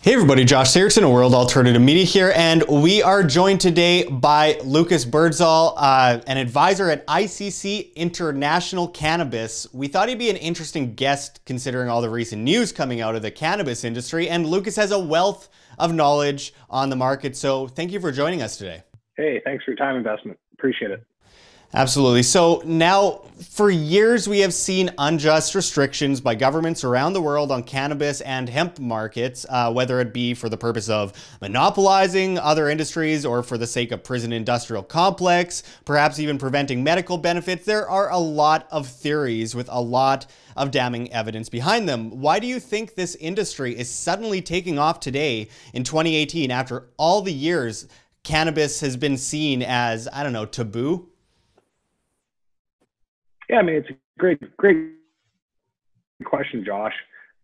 Hey everybody, Josh Sigurdson of World Alternative Media here, and we are joined today by Lucas Birdsall, an advisor at ICC International Cannabis. We thought he'd be an interesting guest considering all the recent news coming out of the cannabis industry, and Lucas has a wealth of knowledge on the market, so thank you for joining us today. Hey, thanks for your time investment. Appreciate it. Absolutely. So now, for years, we have seen unjust restrictions by governments around the world on cannabis and hemp markets, whether it be for the purpose of monopolizing other industries or for the sake of prison industrial complex, perhaps even preventing medical benefits. There are a lot of theories with a lot of damning evidence behind them. Why do you think this industry is suddenly taking off today in 2018 after all the years cannabis has been seen as, I don't know, taboo? Yeah, I mean, it's a great question, Josh.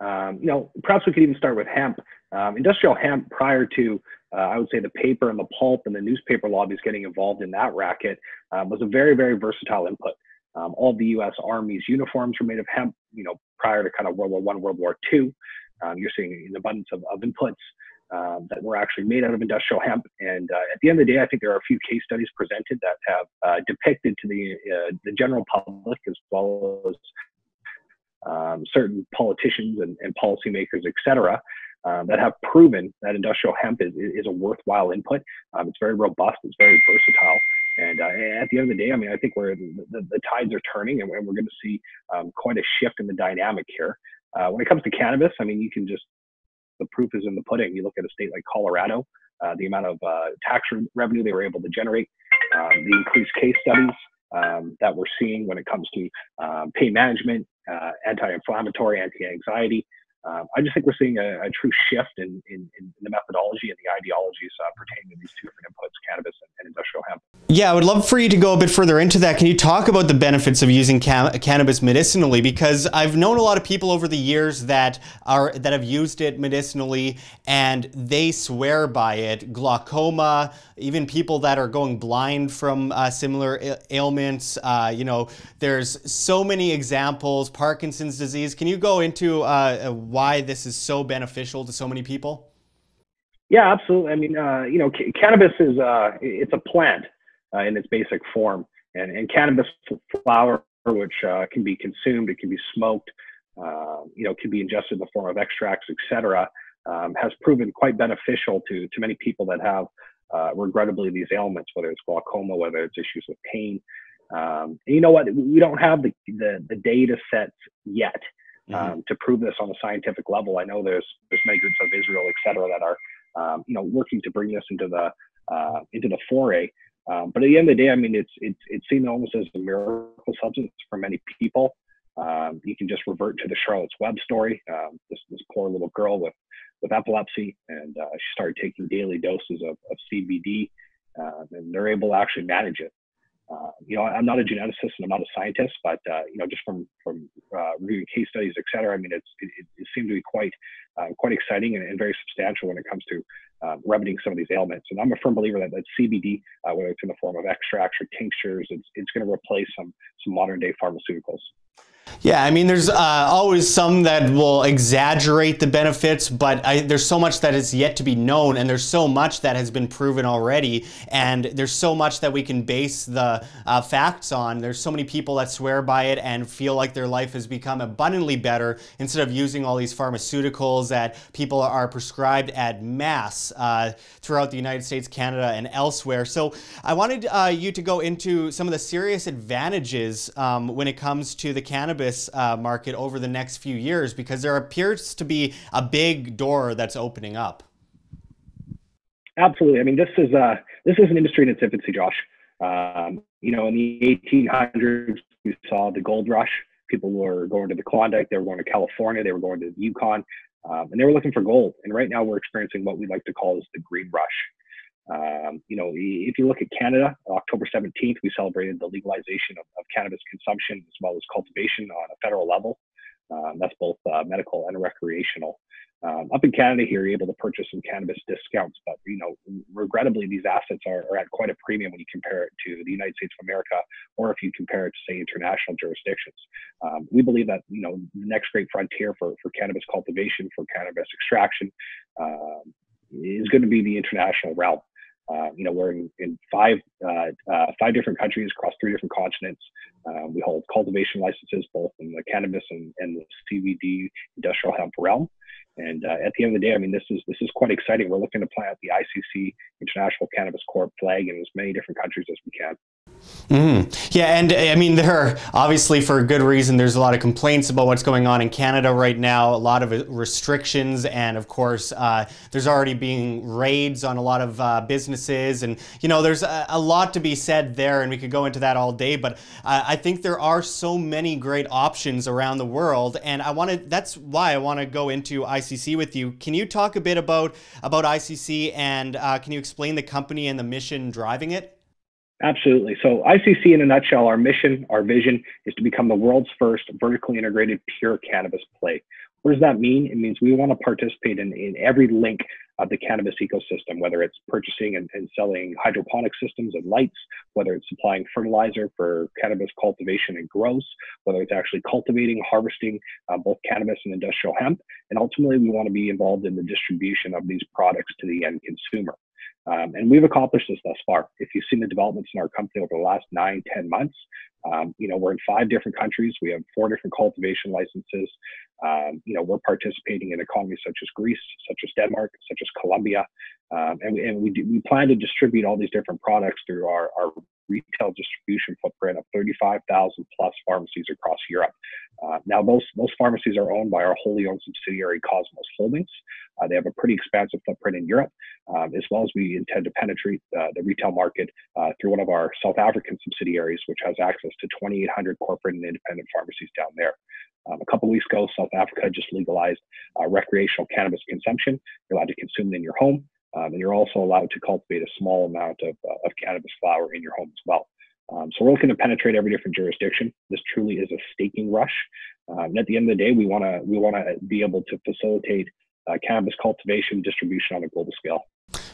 Perhaps we could even start with hemp. Industrial hemp, prior to, I would say, the paper and the pulp and the newspaper lobbies getting involved in that racket, was a very, very versatile input. All of the U.S. Army's uniforms were made of hemp, prior to kind of World War I, World War II. You're seeing an abundance of inputs that were actually made out of industrial hemp. And at the end of the day, I think there are a few case studies presented that have depicted to the general public, as well as certain politicians and policymakers, et cetera, that have proven that industrial hemp is a worthwhile input. It's very robust, it's very versatile. And at the end of the day, I mean, I think the tides are turning, and we're going to see quite a shift in the dynamic here. When it comes to cannabis, I mean, the proof is in the pudding. You look at a state like Colorado, the amount of tax revenue they were able to generate, the increased case studies that we're seeing when it comes to pain management, anti-inflammatory, anti-anxiety. I just think we're seeing a true shift in the methodology and the ideologies pertaining to these two different inputs, cannabis and industrial hemp. Yeah, I would love for you to go a bit further into that. Can you talk about the benefits of using cannabis medicinally? Because I've known a lot of people over the years that have used it medicinally, and they swear by it. Glaucoma, even people that are going blind from similar ailments. There's so many examples. Parkinson's disease. Can you go into why this is so beneficial to so many people? Yeah, absolutely. I mean, cannabis is it's a plant in its basic form, and cannabis flower, which can be consumed, it can be smoked, can be ingested in the form of extracts, etc., has proven quite beneficial to many people that have regrettably these ailments, whether it's glaucoma, whether it's issues with pain. And you know what? We don't have the data sets yet to prove this on a scientific level. I know there's many groups of Israel, et cetera, that are working to bring this into the foray. But at the end of the day, I mean, it's seen almost as a miracle substance for many people. You can just revert to the Charlotte's Web story. This poor little girl with epilepsy, and she started taking daily doses of CBD, and they're able to actually manage it. I'm not a geneticist and I'm not a scientist, but just from reviewing case studies, et cetera, I mean, it seemed to be quite exciting and very substantial when it comes to remedying some of these ailments. And I'm a firm believer that CBD, whether it's in the form of extracts or tinctures, it's going to replace some modern day pharmaceuticals. Yeah, I mean, there's always some that will exaggerate the benefits, but there's so much that is yet to be known, and there's so much that has been proven already, and there's so much that we can base the facts on. There's so many people that swear by it and feel like their life has become abundantly better instead of using all these pharmaceuticals that people are prescribed at mass throughout the United States, Canada, and elsewhere. So I wanted you to go into some of the serious advantages when it comes to the cannabis market over the next few years, because there appears to be a big door that's opening up. Absolutely. I mean, this is an industry in its infancy, Josh. In the 1800s, we saw the gold rush. People were going to the Klondike, they were going to California, they were going to the Yukon, and they were looking for gold. And right now we're experiencing what we like to call is the green rush. If you look at Canada, October 17th, we celebrated the legalization of cannabis consumption as well as cultivation on a federal level. That's both medical and recreational. Up in Canada here, you're able to purchase some cannabis discounts, but regrettably, these assets are at quite a premium when you compare it to the United States of America, or if you compare it to, say, international jurisdictions. We believe that the next great frontier for cannabis cultivation, for cannabis extraction, is going to be the international realm. We're in five different countries across 3 different continents. We hold cultivation licenses both in the cannabis and the CBD industrial hemp realm. And at the end of the day, I mean, this is quite exciting. We're looking to plant the ICC International Cannabis Corp flag in as many different countries as we can. Yeah, and I mean, there are obviously, for good reason, there's a lot of complaints about what's going on in Canada right now, a lot of restrictions, and of course, there's already being raids on a lot of businesses, and there's a lot to be said there, and we could go into that all day, but I think there are so many great options around the world, and that's why I want to go into ICC with you. Can you talk a bit about ICC, and can you explain the company and the mission driving it? Absolutely. So ICC, in a nutshell, our mission, our vision is to become the world's first vertically integrated pure cannabis play. What does that mean? It means we want to participate in every link of the cannabis ecosystem, whether it's purchasing and selling hydroponic systems and lights, whether it's supplying fertilizer for cannabis cultivation and grows, whether it's actually cultivating, harvesting both cannabis and industrial hemp. And ultimately, we want to be involved in the distribution of these products to the end consumer. And we've accomplished this thus far. If you've seen the developments in our company over the last 9-10 months, we're in 5 different countries. We have 4 different cultivation licenses. We're participating in economies such as Greece, such as Denmark, such as Colombia. And we plan to distribute all these different products through our retail distribution footprint of 35,000 plus pharmacies across Europe. Now, those pharmacies are owned by our wholly owned subsidiary Cosmos Holdings. They have a pretty expansive footprint in Europe, as well as we intend to penetrate the retail market through one of our South African subsidiaries, which has access to 2,800 corporate and independent pharmacies down there. A couple of weeks ago, South Africa just legalized recreational cannabis consumption. You're allowed to consume it in your home, and you're also allowed to cultivate a small amount of cannabis flower in your home as well. So we're looking to penetrate every different jurisdiction. This truly is a staking rush. And at the end of the day, we want to be able to facilitate cannabis cultivation distribution on a global scale.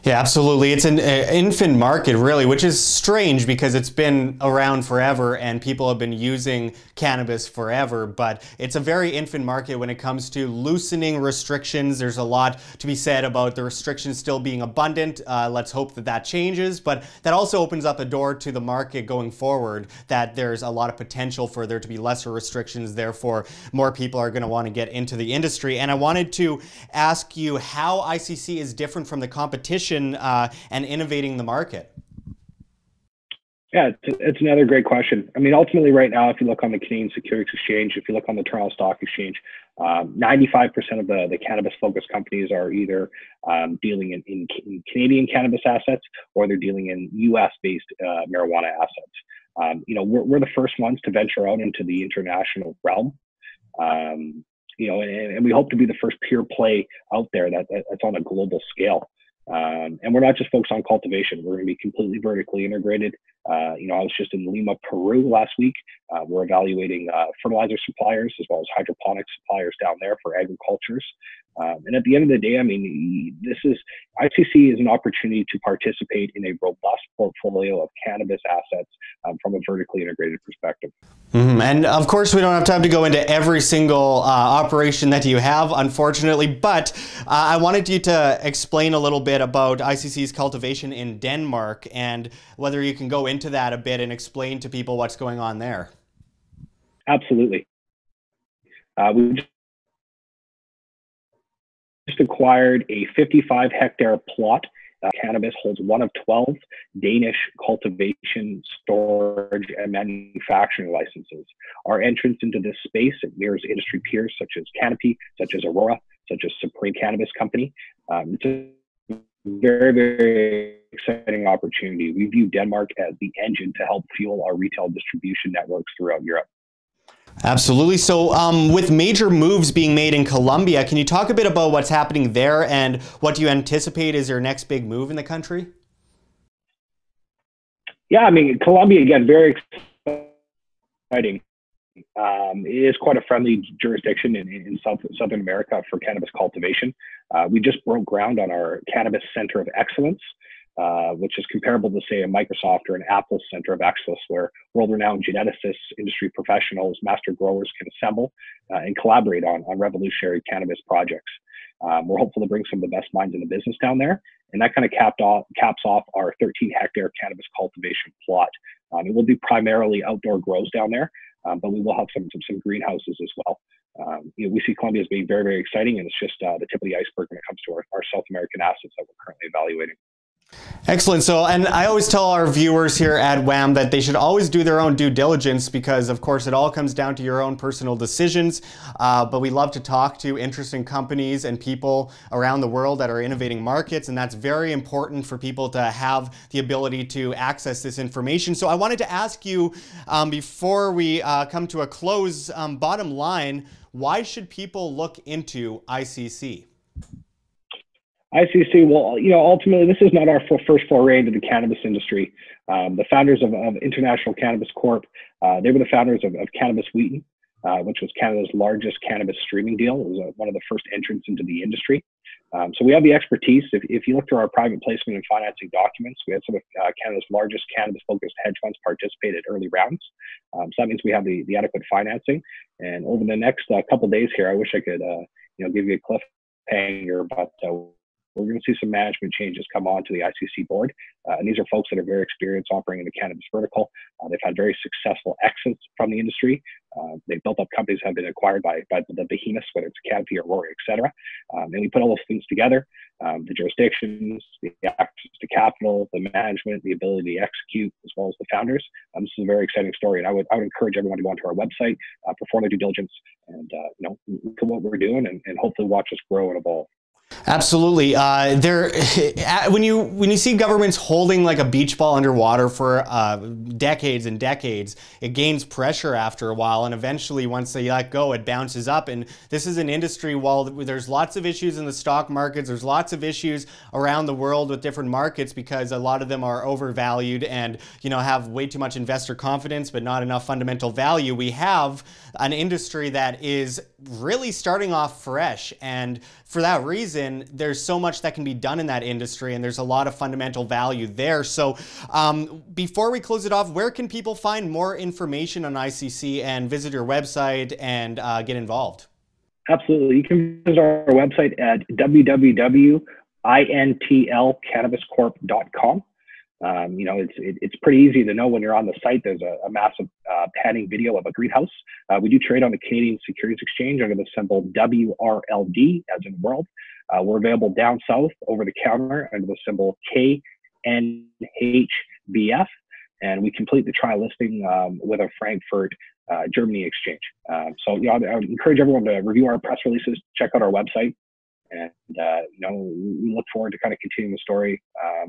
Yeah, absolutely. It's an infant market, really, which is strange because it's been around forever and people have been using cannabis forever, but it's a very infant market when it comes to loosening restrictions. There's a lot to be said about the restrictions still being abundant. Let's hope that changes, but that also opens up a door to the market going forward, that there's a lot of potential for there to be lesser restrictions, therefore more people are going to want to get into the industry. And I wanted to ask you how ICC is different from the competition and innovating the market. Yeah, it's another great question. I mean, ultimately right now, if you look on the Canadian Securities Exchange, if you look on the Toronto Stock Exchange, 95% of the cannabis-focused companies are either dealing in Canadian cannabis assets or they're dealing in US-based marijuana assets. We're the first ones to venture out into the international realm. And we hope to be the first pure play out there that's on a global scale. And we're not just focused on cultivation. We're going to be completely vertically integrated. I was just in Lima, Peru last week. We're evaluating fertilizer suppliers as well as hydroponic suppliers down there for agricultures. And at the end of the day, I mean, ICC is an opportunity to participate in a robust portfolio of cannabis assets from a vertically integrated perspective. And of course, we don't have time to go into every single operation that you have, unfortunately, but I wanted you to explain a little bit about ICC's cultivation in Denmark and whether you can go into that a bit and explain to people what's going on there. Absolutely. We just acquired a 55-hectare plot. Cannabis holds one of 12 Danish cultivation, storage, and manufacturing licenses. Our entrance into this space, it mirrors industry peers such as Canopy, such as Aurora, such as Supreme Cannabis Company. It's a very, very exciting opportunity. We view Denmark as the engine to help fuel our retail distribution networks throughout Europe. Absolutely. So with major moves being made in Colombia, can you talk a bit about what's happening there and what you anticipate is your next big move in the country? Yeah, I mean, Colombia, again, very exciting. It is quite a friendly jurisdiction in Southern America for cannabis cultivation. We just broke ground on our Cannabis Center of Excellence, which is comparable to, say, a Microsoft or an Apple Center of Excellence, where world-renowned geneticists, industry professionals, master growers can assemble and collaborate on revolutionary cannabis projects. We're hopeful to bring some of the best minds in the business down there. And that kind of caps off our 13-hectare cannabis cultivation plot. It will be primarily outdoor grows down there, but we will have some greenhouses as well. We see Colombia as being very, very exciting, and it's just the tip of the iceberg when it comes to our South American assets that we're currently evaluating. Excellent. So, and I always tell our viewers here at WHAM that they should always do their own due diligence because, of course, it all comes down to your own personal decisions. But we love to talk to interesting companies and people around the world that are innovating markets, and that's very important for people to have the ability to access this information. So I wanted to ask you, before we come to a close, bottom line, why should people look into ICC? ICC, well, ultimately, this is not our first foray into the cannabis industry. The founders of International Cannabis Corp, they were the founders of Cannabis Wheaton, which was Canada's largest cannabis streaming deal. It was one of the first entrants into the industry. So we have the expertise. If you look through our private placement and financing documents, we had some of Canada's largest cannabis-focused hedge funds participate at early rounds. So that means we have the adequate financing. And over the next couple of days here, I wish I could give you a cliffhanger, but we're going to see some management changes come on to the ICC board. And these are folks that are very experienced operating in the cannabis vertical. They've had very successful exits from the industry. They've built up companies that have been acquired by the behemoths, whether it's Canopy or Rory, et cetera. And we put all those things together, the jurisdictions, the access to capital, the management, the ability to execute, as well as the founders. This is a very exciting story. And I would encourage everyone to go onto our website, perform their due diligence, and look at what we're doing and hopefully watch us grow and evolve. Absolutely. When you see governments holding like a beach ball underwater for decades and decades, it gains pressure after a while, and eventually once they let go, it bounces up. And this is an industry, while there's lots of issues in the stock markets, there's lots of issues around the world with different markets because a lot of them are overvalued and have way too much investor confidence but not enough fundamental value. We have an industry that is really starting off fresh, and for that reason, there's so much that can be done in that industry, and there's a lot of fundamental value there. So before we close it off, where can people find more information on ICC and visit your website and get involved? Absolutely. You can visit our website at www.intlcannabiscorp.com. It's pretty easy to know when you're on the site. There's a massive panning video of a greenhouse. We do trade on the Canadian Securities Exchange under the symbol WRLD, as in world. We're available down south over the counter under the symbol KNHBF, and we complete the trial listing with a Frankfurt, Germany exchange. So I would encourage everyone to review our press releases, check out our website, and we look forward to kind of continuing the story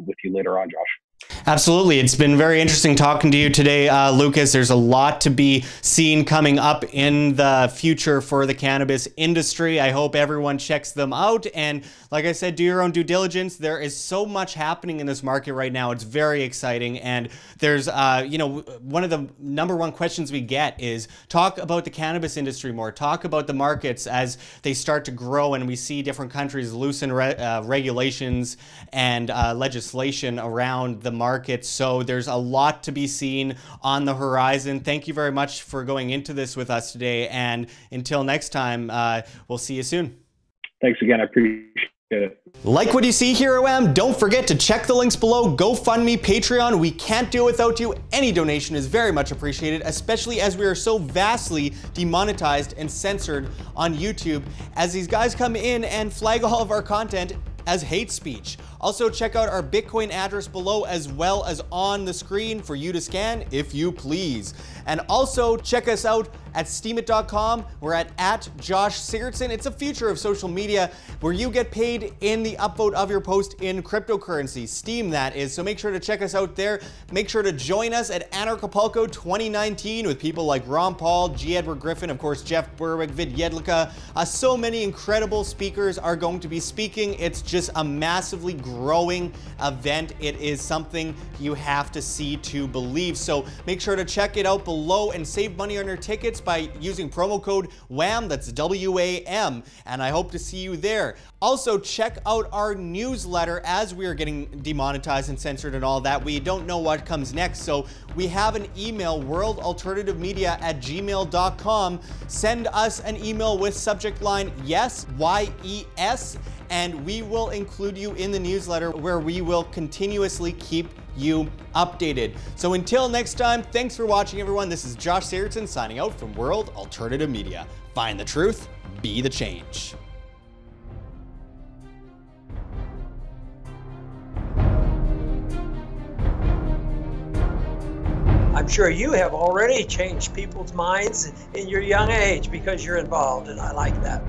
with you later on, Josh. Absolutely. It's been very interesting talking to you today, Lucas. There's a lot to be seen coming up in the future for the cannabis industry. I hope everyone checks them out. And like I said, do your own due diligence. There is so much happening in this market right now. It's very exciting. And there's, one of the #1 questions we get is talk about the cannabis industry more. Talk about the markets as they start to grow and we see different countries loosen regulations and legislation around the market. So there's a lot to be seen on the horizon. Thank you very much for going into this with us today. And until next time, we'll see you soon. Thanks again. I appreciate it. Like what you see here at WHAM? Don't forget to check the links below. GoFundMe, Patreon. We can't do it without you. Any donation is very much appreciated, especially as we are so vastly demonetized and censored on YouTube as these guys come in and flag all of our content as hate speech. Also, check out our Bitcoin address below as well as on the screen for you to scan if you please. And also check us out at steemit.com. We're at Josh Sigurdson. It's a future of social media where you get paid in the upvote of your post in cryptocurrency, Steem that is. So make sure to check us out there. Make sure to join us at Anarchapulco 2019 with people like Ron Paul, G. Edward Griffin, of course, Jeff Berwick, Vid Jedlicka. So many incredible speakers are going to be speaking. It's just a massively growing event. It is something you have to see to believe. So make sure to check it out below and save money on your tickets It's by using promo code WAM, that's WAM, and I hope to see you there. Also, check out our newsletter as we are getting demonetized and censored and all that. We don't know what comes next, so we have an email, worldalternativemedia@gmail.com. Send us an email with subject line YES, YES, and we will include you in the newsletter where we will continuously keep you updated. So until next time, thanks for watching, everyone. This is Josh Sigurdson signing out from World Alternative Media. Find the truth, be the change. I'm sure you have already changed people's minds in your young age because you're involved, and I like that.